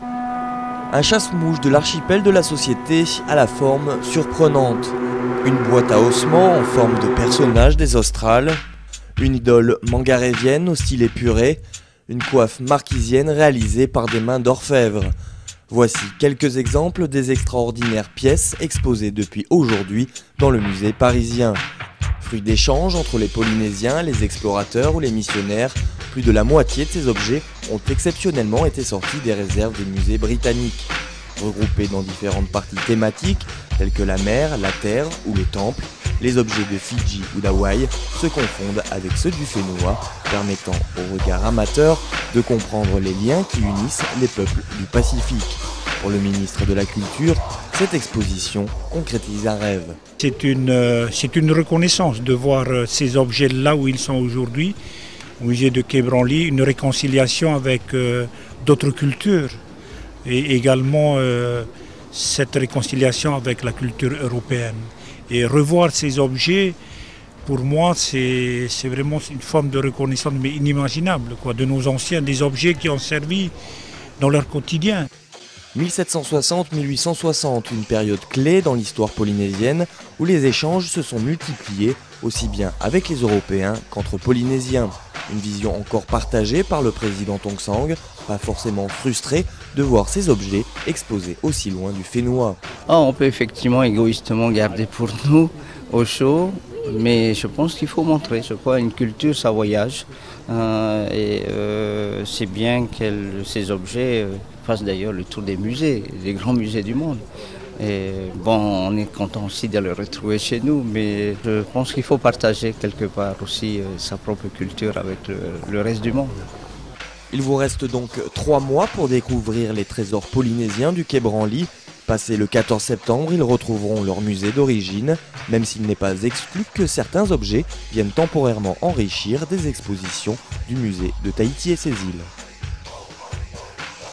Un chasse-mouche de l'archipel de la Société à la forme surprenante. Une boîte à ossements en forme de personnage des Australes. Une idole mangarévienne au style épuré. Une coiffe marquisienne réalisée par des mains d'orfèvre. Voici quelques exemples des extraordinaires pièces exposées depuis aujourd'hui dans le musée parisien. Fruit d'échanges entre les Polynésiens, les explorateurs ou les missionnaires, plus de la moitié de ces objets ont exceptionnellement été sortis des réserves des musées britanniques. Regroupés dans différentes parties thématiques, telles que la mer, la terre ou le temple, les objets de Fidji ou d'Hawaï se confondent avec ceux du Fénois, permettant au regard amateur de comprendre les liens qui unissent les peuples du Pacifique. Pour le ministre de la Culture, cette exposition concrétise un rêve. C'est une reconnaissance de voir ces objets là où ils sont aujourd'hui, au musée de Quai Branly, une réconciliation avec d'autres cultures et également cette réconciliation avec la culture européenne. Et revoir ces objets, pour moi, c'est vraiment une forme de reconnaissance mais inimaginable, de nos anciens, des objets qui ont servi dans leur quotidien. 1760-1860, une période clé dans l'histoire polynésienne où les échanges se sont multipliés aussi bien avec les Européens qu'entre Polynésiens. Une vision encore partagée par le président Tongsan, pas forcément frustré de voir ces objets exposés aussi loin du Fénois. On peut effectivement égoïstement garder pour nous au chaud, mais je pense qu'il faut montrer, une culture, ça voyage. C'est bien que ces objets fassent d'ailleurs le tour des musées, des grands musées du monde. Et on est content aussi de le retrouver chez nous, mais je pense qu'il faut partager quelque part aussi sa propre culture avec le reste du monde. Il vous reste donc 3 mois pour découvrir les trésors polynésiens du Quai Branly. Passé le 14 septembre, ils retrouveront leur musée d'origine, même s'il n'est pas exclu que certains objets viennent temporairement enrichir des expositions du musée de Tahiti et ses îles.